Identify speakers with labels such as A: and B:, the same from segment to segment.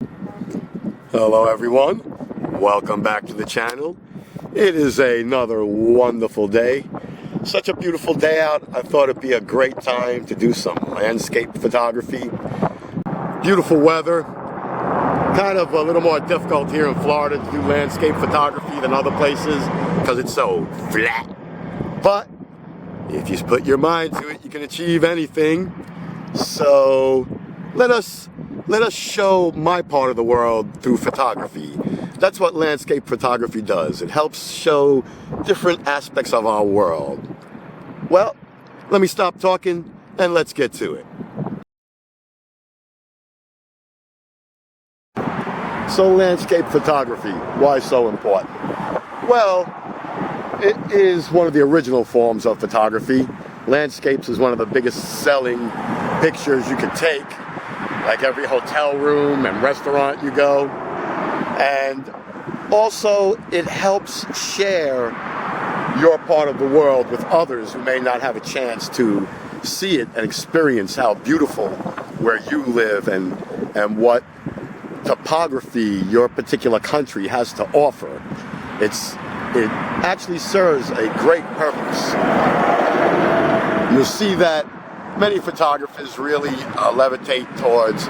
A: Hello everyone, welcome back to the channel. It is another wonderful day. Such a beautiful day out. I thought it'd be a great time to do some landscape photography. Beautiful weather. Kind of a little more difficult here in Florida to do landscape photography than other places because it's so flat. But if you put your mind to it, you can achieve anything. So let us show my part of the world through photography. That's what landscape photography does. It helps show different aspects of our world. Well, let me stop talking and let's get to it. So landscape photography, why so important? Well, it is one of the original forms of photography. Landscapes is one of the biggest selling pictures you can take. Like every hotel room and restaurant you go. And also it helps share your part of the world with others who may not have a chance to see it and experience how beautiful where you live and what topography your particular country has to offer. It actually serves a great purpose. You'll see that many photographers really levitate towards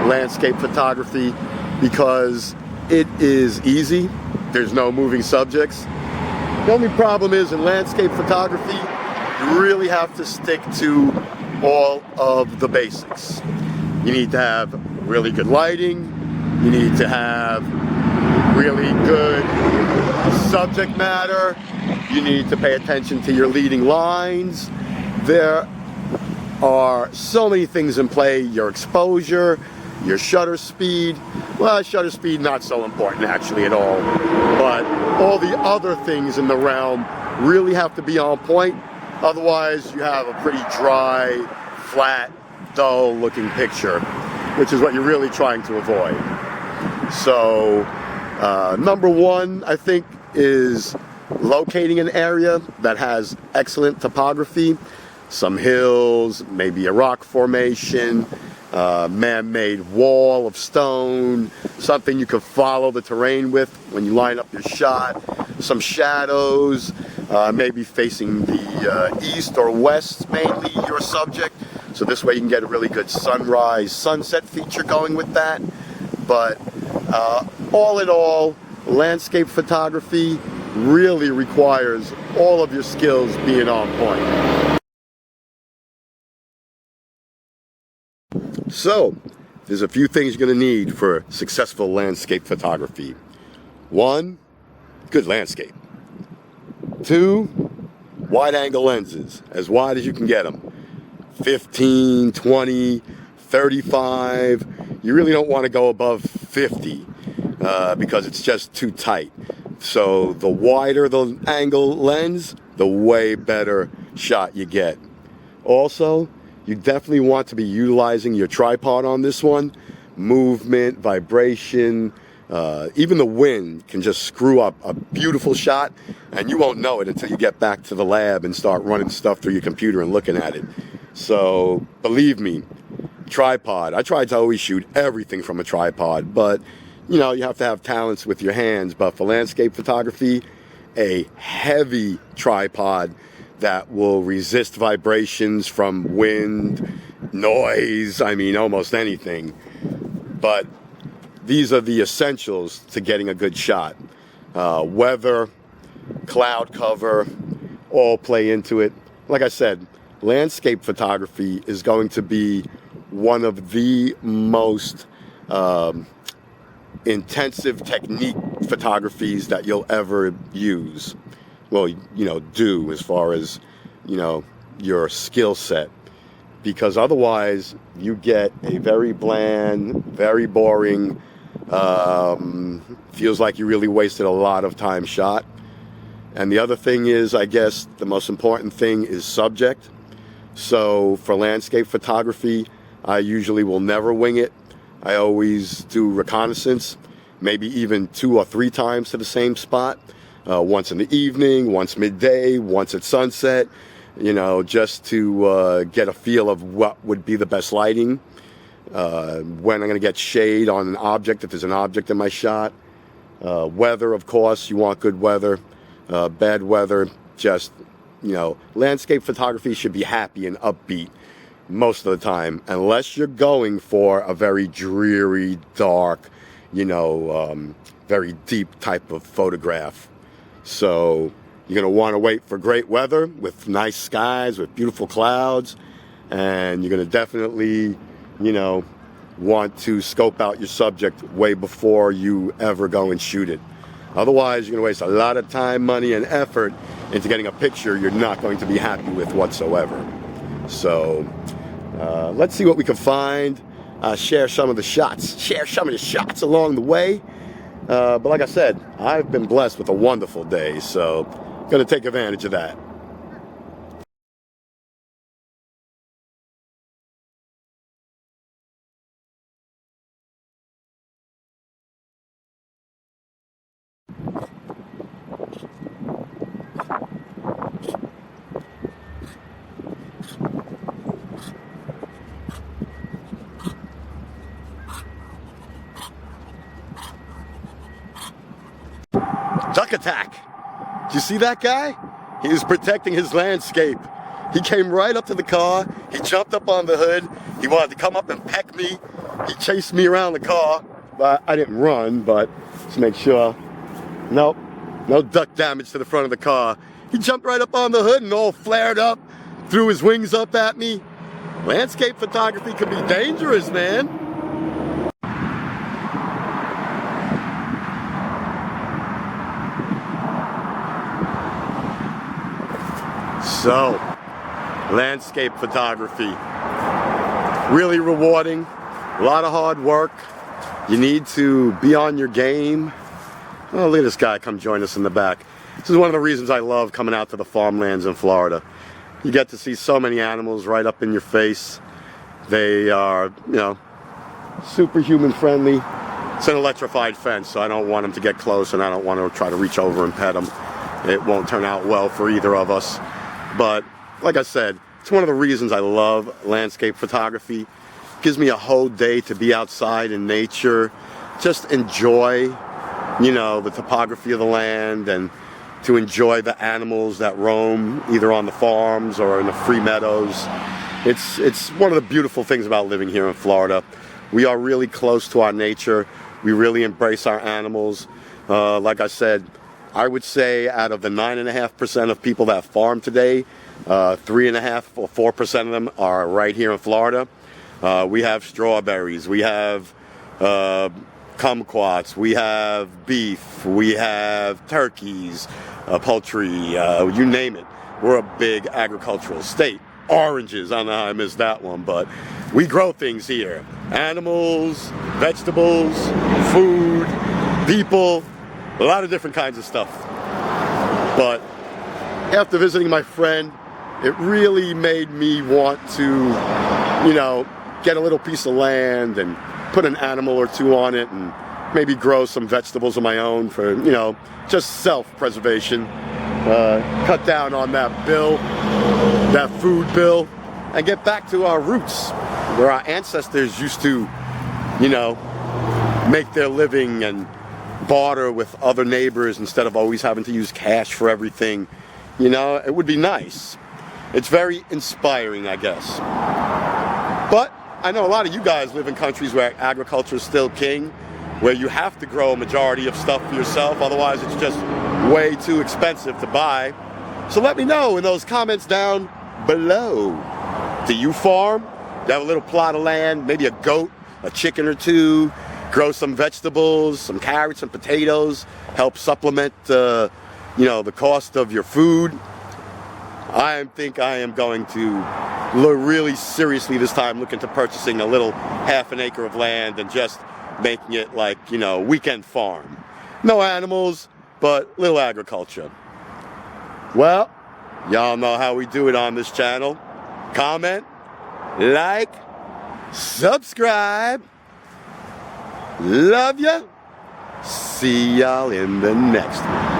A: landscape photography because it is easy. There's no moving subjects. The only problem is in landscape photography, you really have to stick to all of the basics. You need to have really good lighting. You need to have really good subject matter. You need to pay attention to your leading lines. There are so many things in play. Your exposure, your shutter speed. Well, shutter speed not so important actually at all, but all the other things in the realm really have to be on point. Otherwise you have a pretty dry, flat, dull looking picture, which is what you're really trying to avoid. So number one, I think, is locating an area that has excellent topography. Some hills, maybe a rock formation, man-made wall of stone, something you can follow the terrain with when you line up your shot, some shadows, maybe facing the east or west, mainly your subject, so this way you can get a really good sunrise, sunset feature going with that. But all in all, landscape photography really requires all of your skills being on point. So, there's a few things you're going to need for successful landscape photography. 1, good landscape. 2, wide angle lenses, as wide as you can get them. 15, 20, 35. You really don't want to go above 50 because it's just too tight. So the wider the angle lens, the way better shot you get. Also, you definitely want to be utilizing your tripod on this one. Movement, vibration, even the wind can just screw up a beautiful shot, and you won't know it until you get back to the lab and start running stuff through your computer and looking at it. So believe me, tripod. I try to always shoot everything from a tripod, but you know, you have to have talents with your hands. But for landscape photography, a heavy tripod that will resist vibrations from wind, noise, I mean almost anything. But these are the essentials to getting a good shot. Weather, cloud cover, all play into it. Like I said, landscape photography is going to be one of the most intensive technique photographies that you'll ever use. Well, you know, do as far as, you know, your skill set. Because otherwise you get a very bland, very boring, feels like you really wasted a lot of time shot. And the other thing is, I guess, the most important thing is subject. So for landscape photography, I usually will never wing it. I always do reconnaissance, maybe even 2 or 3 times to the same spot. Once in the evening, once midday, once at sunset, you know, just to get a feel of what would be the best lighting. when I'm going to get shade on an object, if there's an object in my shot. Weather, of course, you want good weather. Bad weather, just, landscape photography should be happy and upbeat most of the time, unless you're going for a very dreary, dark, very deep type of photograph. So you're going to want to wait for great weather with nice skies, with beautiful clouds, and you're going to definitely, want to scope out your subject way before you ever go and shoot it. Otherwise, you're going to waste a lot of time, money, and effort into getting a picture you're not going to be happy with whatsoever. So let's see what we can find. Share some of the shots along the way. But like I said, I've been blessed with a wonderful day, so I'm going to take advantage of that. Duck attack! Did you see that guy? He was protecting his landscape. He came right up to the car. He jumped up on the hood. He wanted to come up and peck me. He chased me around the car. But I didn't run, but just make sure. Nope, no duck damage to the front of the car. He jumped right up on the hood and all flared up, threw his wings up at me. Landscape photography can be dangerous, man. So, landscape photography, really rewarding, a lot of hard work. You need to be on your game. Oh, look at this guy come join us in the back. This is one of the reasons I love coming out to the farmlands in Florida. You get to see so many animals right up in your face. They are, super human friendly. It's an electrified fence, so I don't want them to get close, and I don't want to try to reach over and pet them. It won't turn out well for either of us. But like I said, it's one of the reasons I love landscape photography. It gives me a whole day to be outside in nature, just enjoy, the topography of the land, and to enjoy the animals that roam either on the farms or in the free meadows. It's one of the beautiful things about living here in Florida. We are really close to our nature. We really embrace our animals. Like I said, I would say out of the 9.5% of people that farm today, 3.5 or 4% of them are right here in Florida. We have strawberries, we have kumquats, we have beef, we have turkeys, poultry, you name it. We're a big agricultural state. Oranges, I don't know how I missed that one, but we grow things here. Animals, vegetables, food, people, a lot of different kinds of stuff. But after visiting my friend, it really made me want to, get a little piece of land and put an animal or two on it and maybe grow some vegetables of my own for, just self-preservation. Cut down on that bill, that food bill, and get back to our roots where our ancestors used to, make their living and barter with other neighbors instead of always having to use cash for everything. It would be nice. It's very inspiring, I guess. But I know a lot of you guys live in countries where agriculture is still king, where you have to grow a majority of stuff for yourself, otherwise it's just way too expensive to buy. So let me know in those comments down below. Do you farm? Do you have a little plot of land, maybe a goat, a chicken or two, grow some vegetables, some carrots and potatoes, help supplement the cost of your food? I think I am going to look really seriously this time, look into purchasing a little half an acre of land and just making it like, weekend farm. No animals, but little agriculture. Well, y'all know how we do it on this channel. Comment, like, subscribe. Love ya. See y'all in the next one.